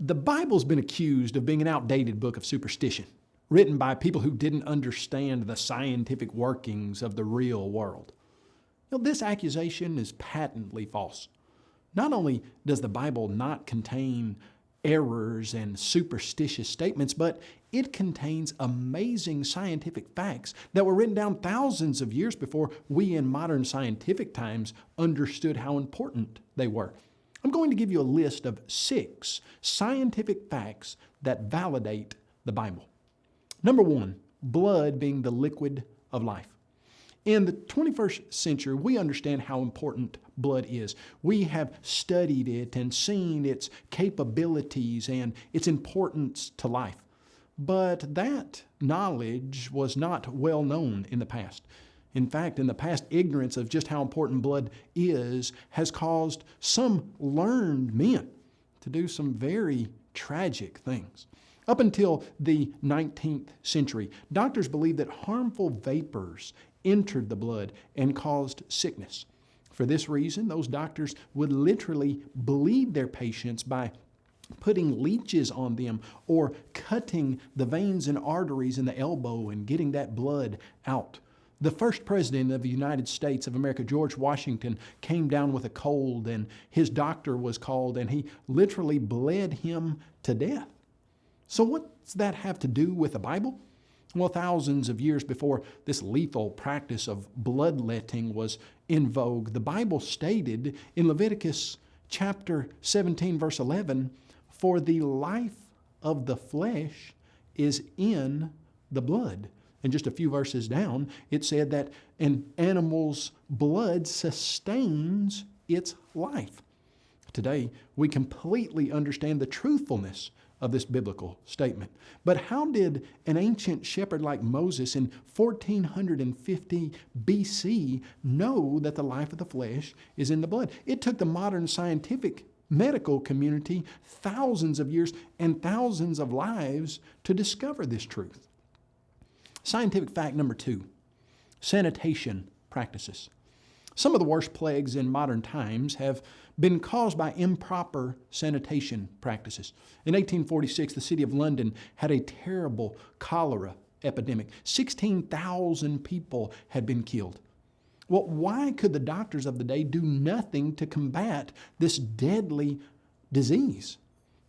The Bible's been accused of being an outdated book of superstition, written by people who didn't understand the scientific workings of the real world. This accusation is patently false. Not only does the Bible not contain errors and superstitious statements, but it contains amazing scientific facts that were written down thousands of years before we in modern scientific times understood how important they were. I'm going to give you a list of 6 scientific facts that validate the Bible. Number 1, blood being the liquid of life. In the 21st century, we understand how important blood is. We have studied it and seen its capabilities and its importance to life. But that knowledge was not well known in the past. In fact, in the past, ignorance of just how important blood is has caused some learned men to do some very tragic things. Up until the 19th century, doctors believed that harmful vapors entered the blood and caused sickness. For this reason, those doctors would literally bleed their patients by putting leeches on them or cutting the veins and arteries in the elbow and getting that blood out. The first president of the United States of America, George Washington, came down with a cold and his doctor was called and he literally bled him to death. So what's that have to do with the Bible? Well, thousands of years before this lethal practice of bloodletting was in vogue, the Bible stated in Leviticus chapter 17, verse 11, "For the life of the flesh is in the blood." And just a few verses down, it said that an animal's blood sustains its life. Today, we completely understand the truthfulness of this biblical statement. But how did an ancient shepherd like Moses in 1450 BC know that the life of the flesh is in the blood? It took the modern scientific medical community thousands of years and thousands of lives to discover this truth. Scientific fact number 2, sanitation practices. Some of the worst plagues in modern times have been caused by improper sanitation practices. In 1846, the city of London had a terrible cholera epidemic. 16,000 people had been killed. Well, why could the doctors of the day do nothing to combat this deadly disease?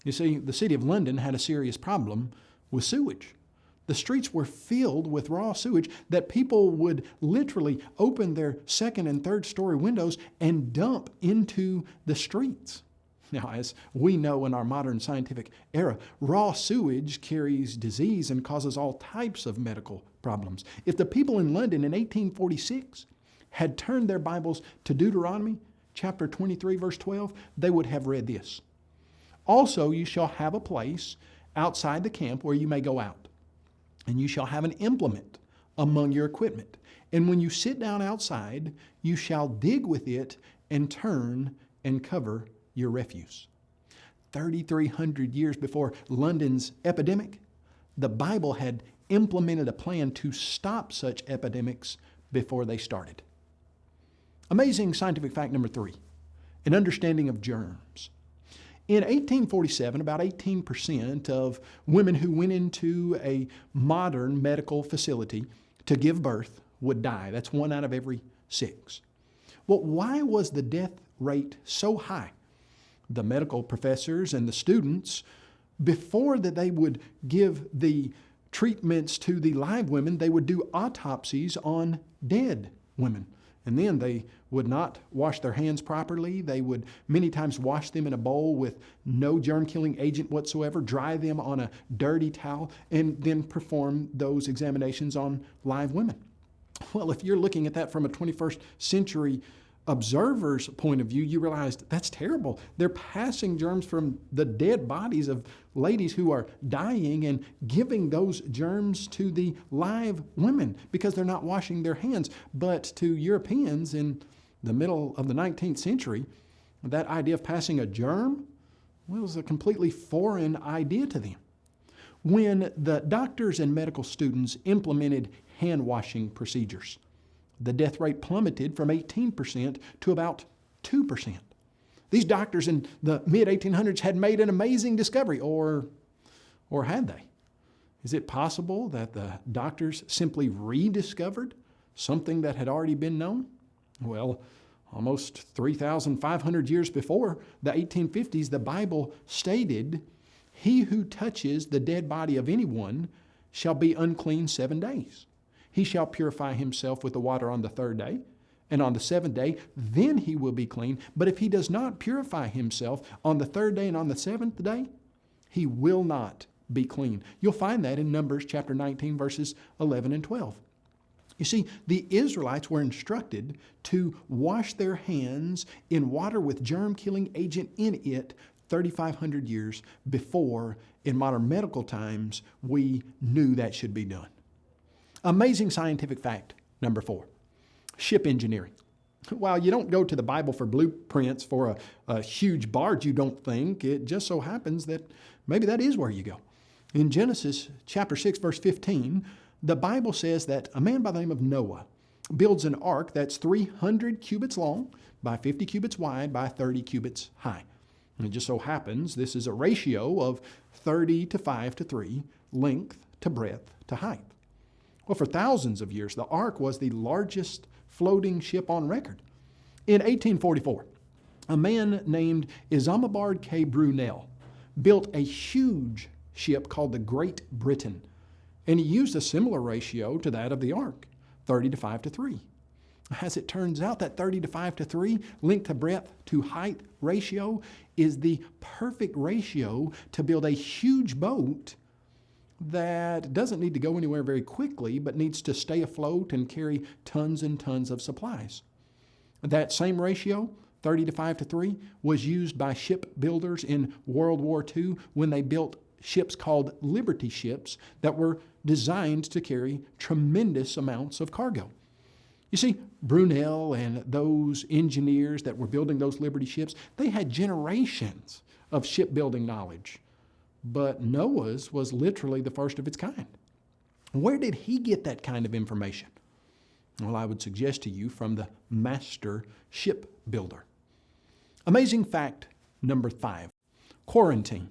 You see, the city of London had a serious problem with sewage. The streets were filled with raw sewage that people would literally open their second and third story windows and dump into the streets. Now, as we know in our modern scientific era, raw sewage carries disease and causes all types of medical problems. If the people in London in 1846 had turned their Bibles to Deuteronomy chapter 23, verse 12, they would have read this. "Also, you shall have a place outside the camp where you may go out. And you shall have an implement among your equipment. And when you sit down outside, you shall dig with it and turn and cover your refuse." 3,300 years before London's epidemic, the Bible had implemented a plan to stop such epidemics before they started. Amazing scientific fact number 3, an understanding of germs. In 1847, about 18% of women who went into a modern medical facility to give birth would die. That's 1 out of every 6. Well, why was the death rate so high? The medical professors and the students, before that they would give the treatments to the live women, they would do autopsies on dead women. And then they would not wash their hands properly. They would many times wash them in a bowl with no germ-killing agent whatsoever, dry them on a dirty towel, and then perform those examinations on live women. Well, if you're looking at that from a 21st century observer's point of view, you realize that's terrible. They're passing germs from the dead bodies of ladies who are dying and giving those germs to the live women because they're not washing their hands. But to Europeans in the middle of the 19th century, that idea of passing a germ was a completely foreign idea to them. When the doctors and medical students implemented hand washing procedures, the death rate plummeted from 18% to about 2%. These doctors in the mid-1800s had made an amazing discovery, or had they? Is it possible that the doctors simply rediscovered something that had already been known? Well, almost 3,500 years before the 1850s, the Bible stated, "He who touches the dead body of anyone shall be unclean 7 days. He shall purify himself with the water on the 3rd day, and on the 7th day, then he will be clean. But if he does not purify himself on the 3rd day and on the 7th day, he will not be clean." You'll find that in Numbers chapter 19, verses 11 and 12. You see, the Israelites were instructed to wash their hands in water with germ-killing agent in it 3,500 years before, in modern medical times, we knew that should be done. Amazing scientific fact, number 4. Ship engineering. While you don't go to the Bible for blueprints for a huge barge, you don't think, it just so happens that maybe that is where you go. In Genesis chapter 6, verse 15, the Bible says that a man by the name of Noah builds an ark that's 300 cubits long by 50 cubits wide by 30 cubits high. And it just so happens this is a ratio of 30 to 5 to 3, length to breadth to height. Well, for thousands of years, the ark was the largest floating ship on record. In 1844, a man named Isambard K. Brunel built a huge ship called the Great Britain, and he used a similar ratio to that of the ark, 30 to 5 to 3. As it turns out, that 30 to 5 to 3, length to breadth to height ratio, is the perfect ratio to build a huge boat that doesn't need to go anywhere very quickly, but needs to stay afloat and carry tons and tons of supplies. That same ratio, 30 to 5 to 3, was used by shipbuilders in World War II when they built ships called Liberty ships that were designed to carry tremendous amounts of cargo. You see, Brunel and those engineers that were building those Liberty ships, they had generations of shipbuilding knowledge. But Noah's was literally the first of its kind. Where did he get that kind of information? Well, I would suggest to you from the master shipbuilder. Amazing fact number 5, quarantine.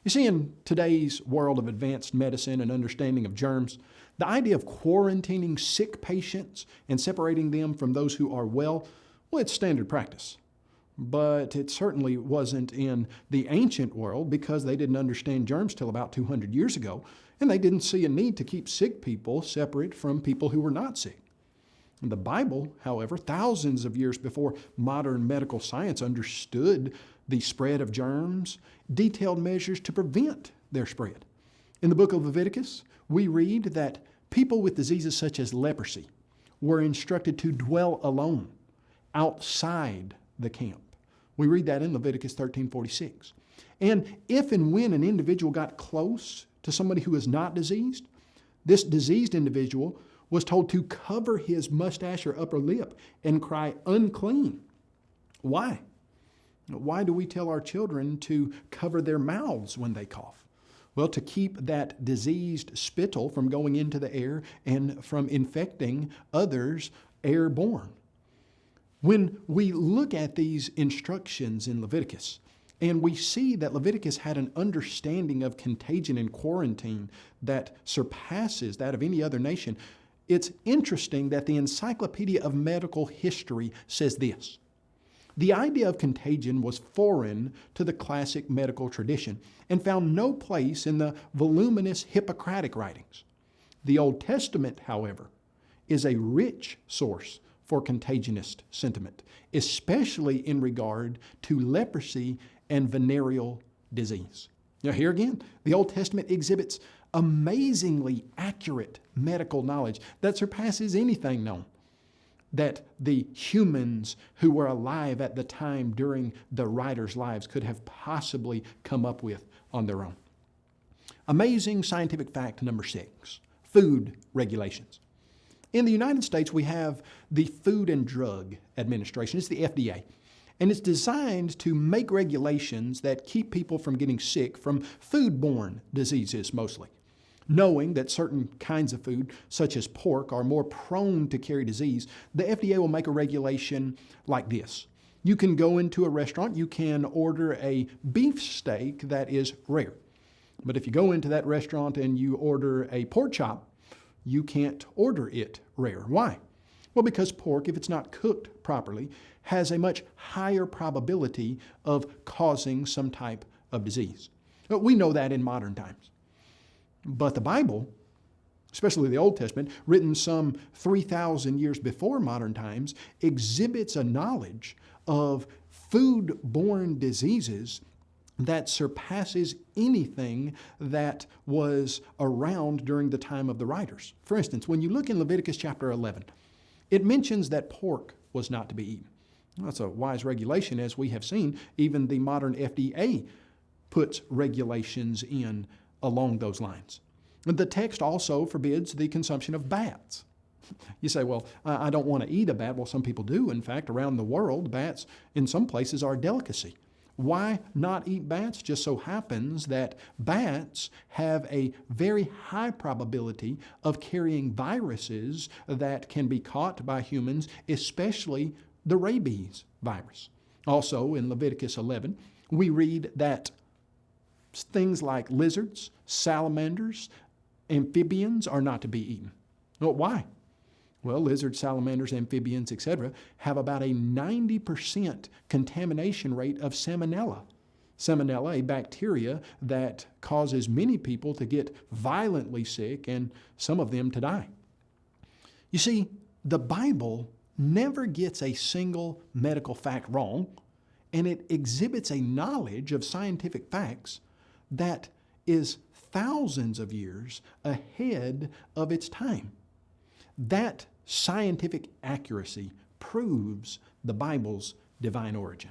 You see, in today's world of advanced medicine and understanding of germs, the idea of quarantining sick patients and separating them from those who are well, it's standard practice. But it certainly wasn't in the ancient world because they didn't understand germs till about 200 years ago, and they didn't see a need to keep sick people separate from people who were not sick. The Bible, however, thousands of years before modern medical science understood the spread of germs, detailed measures to prevent their spread. In the book of Leviticus, we read that people with diseases such as leprosy were instructed to dwell alone outside the camp. We read that in Leviticus 13:46. And if and when an individual got close to somebody who is not diseased, this diseased individual was told to cover his mustache or upper lip and cry, "Unclean." Why? Why do we tell our children to cover their mouths when they cough? Well, to keep that diseased spittle from going into the air and from infecting others airborne. When we look at these instructions in Leviticus, and we see that Leviticus had an understanding of contagion and quarantine that surpasses that of any other nation, it's interesting that the Encyclopedia of Medical History says this: the idea of contagion was foreign to the classic medical tradition and found no place in the voluminous Hippocratic writings. The Old Testament, however, is a rich source for contagionist sentiment, especially in regard to leprosy and venereal disease. Now, here again, the Old Testament exhibits amazingly accurate medical knowledge that surpasses anything known that the humans who were alive at the time during the writers' lives could have possibly come up with on their own. Amazing scientific fact number 6, food regulations. In the United States, we have the Food and Drug Administration. It's the FDA. And it's designed to make regulations that keep people from getting sick from foodborne diseases mostly. Knowing that certain kinds of food, such as pork, are more prone to carry disease, the FDA will make a regulation like this: You can go into a restaurant, you can order a beef steak that is rare. But if you go into that restaurant and you order a pork chop, you can't order it rare. Why? Well, because pork, if it's not cooked properly, has a much higher probability of causing some type of disease. We know that in modern times. But the Bible, especially the Old Testament, written some 3,000 years before modern times, exhibits a knowledge of food-borne diseases that surpasses anything that was around during the time of the writers. For instance, when you look in Leviticus chapter 11, it mentions that pork was not to be eaten. That's a wise regulation, as we have seen. Even the modern FDA puts regulations in along those lines. The text also forbids the consumption of bats. You say, well, I don't want to eat a bat. Well, some people do. In fact, around the world, bats in some places are a delicacy. Why not eat bats? Just so happens that bats have a very high probability of carrying viruses that can be caught by humans, especially the rabies virus. Also, in Leviticus 11, we read that things like lizards, salamanders, amphibians are not to be eaten. Well, why? Well, lizards, salamanders, amphibians, etc., have about a 90% contamination rate of salmonella. Salmonella, a bacteria that causes many people to get violently sick and some of them to die. You see, the Bible never gets a single medical fact wrong, and it exhibits a knowledge of scientific facts that is thousands of years ahead of its time. That scientific accuracy proves the Bible's divine origin.